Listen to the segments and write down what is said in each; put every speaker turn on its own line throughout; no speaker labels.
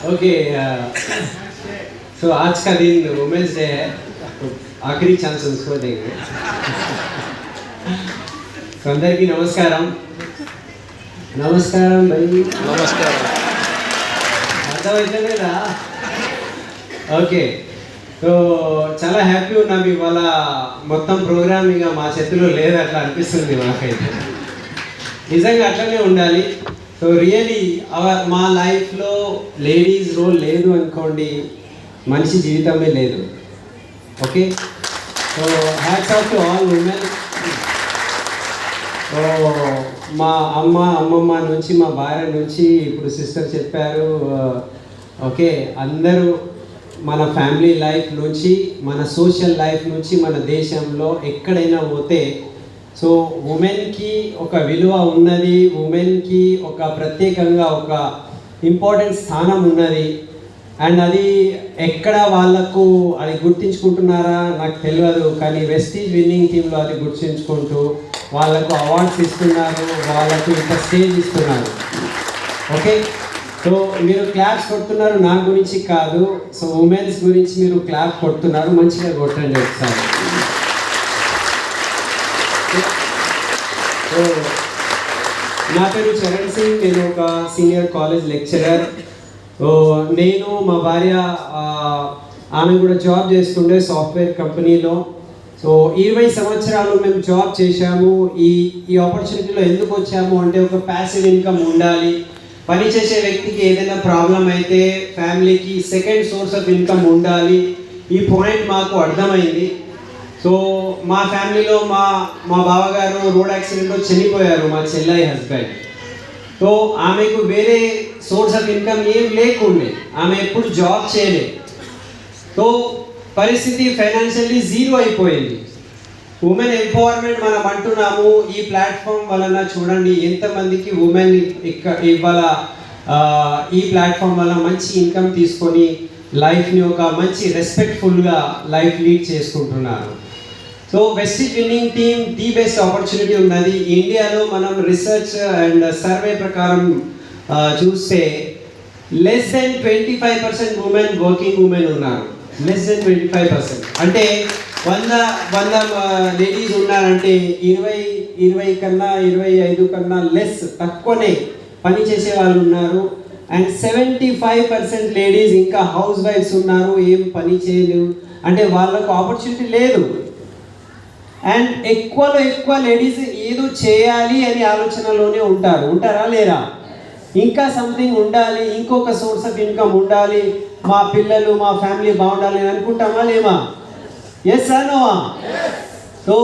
Okay so आज का दिन वुमेन्स डे है, तो आखिरी चांस उसको देंगे. तो अंदर की नमस्कारम भाई.
నమస్కారం.
అర్థమైతేనే రా. ఓకే, సో చాలా హ్యాపీ ఉన్నాం. ఇవాళ మొత్తం ప్రోగ్రామ్ ఇక మా చేతిలో లేదు అట్లా అనిపిస్తుంది మాకైతే. నిజంగా అట్లనే ఉండాలి. సో రియలీ మా లైఫ్లో లేడీస్ రోల్ లేదు అనుకోండి, మనిషి జీవితమే లేదు. Okay, so hats off to all women. So మా అమ్మమ్మ నుంచి, మా భార్య నుంచి, ఇప్పుడు సిస్టర్ చెప్పారు. ఓకే, అందరూ మన ఫ్యామిలీ లైఫ్ నుంచి, మన సోషల్ లైఫ్ నుంచి, మన దేశంలో ఎక్కడైనా పోతే సో ఉమెన్కి ఒక విలువ ఉన్నది, ఉమెన్కి ఒక ప్రత్యేకంగా ఒక ఇంపార్టెంట్ స్థానం ఉన్నది. అండ్ అది ఎక్కడ వాళ్ళకు అది గుర్తించుకుంటున్నారా నాకు తెలియదు, కానీ వెస్టీజ్ విన్నింగ్ టీంలో అది గుర్తించుకుంటూ వాళ్ళకు అవార్డ్స్ ఇస్తున్నారు, వాళ్ళకు ఇంత స్టేజ్ ఇస్తున్నారు. ఓకే, సో మీరు క్లాప్స్ కొడుతున్నారు నా గురించి కాదు, సో ఉమెన్స్ గురించి మీరు క్లాప్ కొడుతున్నారు, మంచిగా కొట్టండి ఒకసారి. సో నా పేరు చరణ్ సింగ్, నేను ఒక సీనియర్ కాలేజ్ లెక్చరర్. సో నేను, మా భార్య, ఆమె కూడా జాబ్ చేస్తుండే సాఫ్ట్వేర్ కంపెనీలో. సో 20 సంవత్సరాలు మేము జాబ్ చేశాము. ఈ ఆపర్చునిటీలో ఎందుకు వచ్చాము అంటే, ఒక ప్యాసివ్ ఇన్కమ్ ఉండాలి. పని చేసే వ్యక్తికి ఏదైనా ప్రాబ్లం అయితే ఫ్యామిలీకి సెకండ్ సోర్స్ ఆఫ్ ఇన్కమ్ ఉండాలి. ఈ పాయింట్ మాకు అర్థమైంది. సో మా ఫ్యామిలీలో మా బావగారు రోడ్ యాక్సిడెంట్లో చనిపోయారు, మా చెల్లయ్య హస్బెండ్. సో ఆమెకు వేరే సోర్స్ ఆఫ్ ఇన్కమ్ ఏం లేకుండే, ఆమె ఎప్పుడు జాబ్ చేయలే. సో పరిస్థితి ఫైనాన్షియల్లీ జీరో అయిపోయింది. ఉమెన్ ఎంపవర్మెంట్ మనం అంటున్నాము. ఈ ప్లాట్ఫామ్ వలన చూడండి ఎంతమందికి ఉమెన్ ఇవాళ ఈ ప్లాట్ఫామ్ వల్ల మంచి ఇన్కమ్ తీసుకొని లైఫ్ని ఒక మంచి రెస్పెక్ట్ఫుల్గా లైఫ్ లీడ్ చేసుకుంటున్నారు. So Vestige winning team the best opportunity ఉన్నది. ఇండియాలో మనం రీసెర్చ్ అండ్ సర్వే ప్రకారం చూస్తే less than 25% women working women ఉన్నారు. Less than 25%. అంటే 100 లేడీస్ ఉన్నారంటే 20 కన్నా 25 కన్నా లెస్, తక్కువనే పని చేసే వాళ్ళు ఉన్నారు. అండ్ 75% లేడీస్ ఇంకా హౌస్ వైఫ్స్ ఉన్నారు, ఏం పని చేయలేవు, అంటే వాళ్ళకు ఆపర్చునిటీ లేదు. అండ్ ఎక్కువలో ఎక్కువ లేడీస్ ఏదో చేయాలి అని ఆలోచనలోనే ఉంటారా లేరా? ఇంకా సంథింగ్ ఉండాలి, ఇంకొక సోర్స్ ఆఫ్ ఇన్కమ్ ఉండాలి, మా పిల్లలు మా ఫ్యామిలీ బాగుండాలి అని అనుకుంటామా లేమా? ఎస్ అనోవా? సో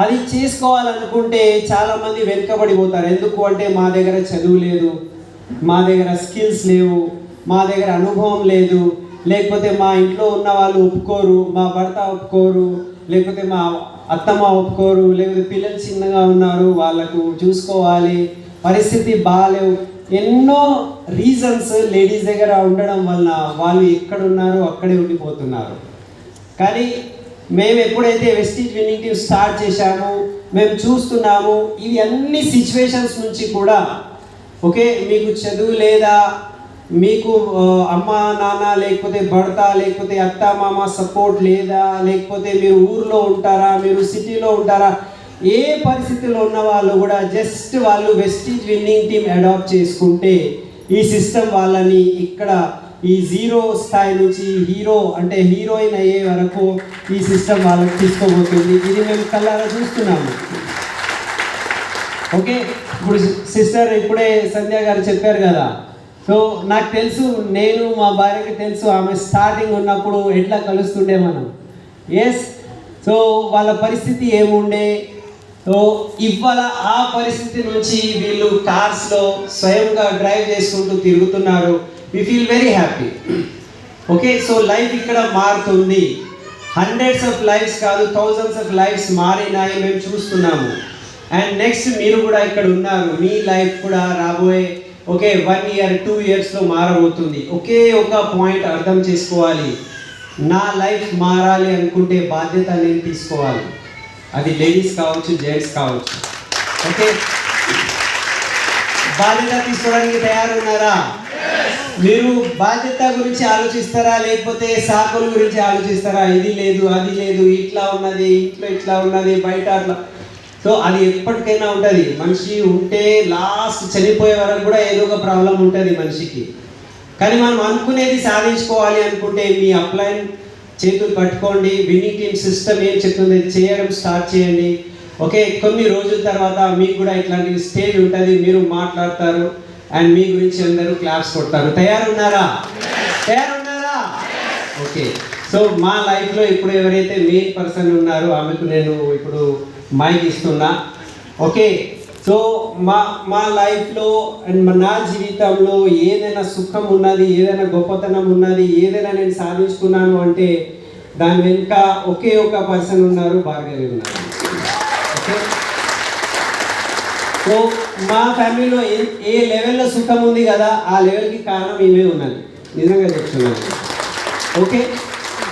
అది చేసుకోవాలనుకుంటే చాలామంది వెనుకబడిపోతారు. ఎందుకు అంటే మా దగ్గర చదువు లేదు, మా దగ్గర స్కిల్స్ లేవు, మా దగ్గర అనుభవం లేదు, లేకపోతే మా ఇంట్లో ఉన్న వాళ్ళు ఒప్పుకోరు, మా భర్త ఒప్పుకోరు, లేకపోతే మా అత్తమ్మ ఒప్పుకోరు, లేకపోతే పిల్లలు చిన్నగా ఉన్నారు వాళ్ళకు చూసుకోవాలి, పరిస్థితి బాగాలేవు. ఎన్నో రీజన్స్ లేడీస్ దగ్గర ఉండడం వలన వాళ్ళు ఎక్కడున్నారో అక్కడే ఉండిపోతున్నారు. కానీ మేము ఎప్పుడైతే వెస్టీజ్ విన్నింగ్ టీమ్ స్టార్ట్ చేశామో మేము చూస్తున్నాము ఇవి అన్ని సిచ్యువేషన్స్ నుంచి కూడా. ఓకే, మీకు చదువు లేదా, మీకు అమ్మ నాన్న లేకపోతే భర్త లేకపోతే అత్త మామ సపోర్ట్ లేదా, లేకపోతే మీరు ఊర్లో ఉంటారా, మీరు సిటీలో ఉంటారా, ఏ పరిస్థితిలో ఉన్న వాళ్ళు కూడా జస్ట్ వాళ్ళు వెస్టీజ్ విన్నింగ్ టీమ్ అడాప్ట్ చేసుకుంటే ఈ సిస్టమ్ వాళ్ళని ఇక్కడ ఈ జీరో స్థాయి నుంచి హీరో అంటే హీరోయిన్ అయ్యే వరకు ఈ సిస్టమ్ వాళ్ళకి తీసుకోబోతుంది. ఇది మేము కళ్ళారా చూస్తున్నాము. ఓకే, ఇప్పుడు సిస్టర్ ఇప్పుడే సంధ్య గారు చెప్పారు కదా. సో నాకు తెలుసు, నేను మా భార్యకి తెలుసు ఆమె స్టార్టింగ్ ఉన్నప్పుడు ఎట్లా కలుస్తుండే మనం. ఎస్, సో వాళ్ళ పరిస్థితి ఏముండే. సో ఇవాళ ఆ పరిస్థితి నుంచి వీళ్ళు కార్స్లో స్వయంగా డ్రైవ్ చేసుకుంటూ తిరుగుతున్నారు. We feel very happy. Okay, so life ఇక్కడ మారుతుంది. హండ్రెడ్స్ ఆఫ్ లైఫ్స్ కాదు, థౌజండ్స్ ఆఫ్ లైఫ్స్ మారినాయి మేము చూస్తున్నాము. అండ్ నెక్స్ట్ మీరు కూడా ఇక్కడ ఉన్నారు, మీ లైఫ్ కూడా రాబోయే 1 year 2 yearsలో మారబోతుంది. ఒకే ఒక పాయింట్ అర్థం చేసుకోవాలి, నా లైఫ్ మారాలి అనుకుంటే బాధ్యత నేను తీసుకోవాలి. అది లేడీస్ కావచ్చు, జెంట్స్ కావచ్చు. ఓకే, బాధ్యత తీసుకోవడానికి తయారున్నారా? మీరు బాధ్యత గురించి ఆలోచిస్తారా, లేకపోతే సాకుల గురించి ఆలోచిస్తారా? ఇది లేదు, అది లేదు, ఇట్లా ఉన్నది, ఇంట్లో ఇట్లా ఉన్నది, బయట అట్లా. సో అది ఎప్పటికైనా ఉంటుంది. మనిషి ఉంటే లాస్ట్ చనిపోయే వరకు కూడా ఏదో ఒక ప్రాబ్లం ఉంటుంది మనిషికి. కానీ మనం అనుకునేది సాధించుకోవాలి అనుకుంటే మీ అప్లైన్ చేతులు పట్టుకోండి. విన్నింగ్ టీమ్ సిస్టమ్ ఏం చెప్తుంది చేయడం స్టార్ట్ చేయండి. ఓకే, కొన్ని రోజుల తర్వాత మీకు కూడా ఇట్లాంటి స్టేజ్ ఉంటుంది, మీరు మాట్లాడతారు అండ్ మీ గురించి అందరూ క్లాప్స్ కొడతారు. తయారున్నారా? ఓకే. సో మా లైఫ్లో ఇప్పుడు ఎవరైతే మెయిన్ పర్సన్ ఉన్నారో ఆమెకు నేను ఇప్పుడు మైక్ ఇస్తున్నా. ఓకే, సో మా లైఫ్లో అండ్ నా జీవితంలో ఏదైనా సుఖం ఉన్నది, ఏదైనా గొప్పతనం ఉన్నది, ఏదైనా నేను సాధించుకున్నాను అంటే దాని వెనుక ఒకే ఒక పర్సన్ ఉన్నారు, భార్గవి ఉన్నారు. ఓకే, సో మా ఫ్యామిలీలో ఏ లెవెల్లో సుఖం ఉంది కదా ఆ లెవెల్కి కారణం ఈమె ఉన్నది, నిజంగా చెప్తున్నాను. ఓకే,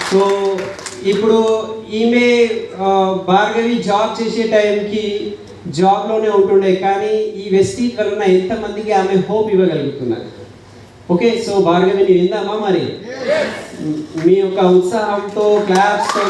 సో ఇప్పుడు ఈమె భార్గవి జాబ్ చేసే టైంకి జాబ్లోనే ఉంటుండే, కానీ ఈ వెస్టీజ్ వలన ఎంతమందికి ఆమె హోప్ ఇవ్వగలుగుతున్నారు. ఓకే, సో భార్గవిని విందామా మరి? మీ యొక్క ఉత్సాహంతో క్లాప్స్తో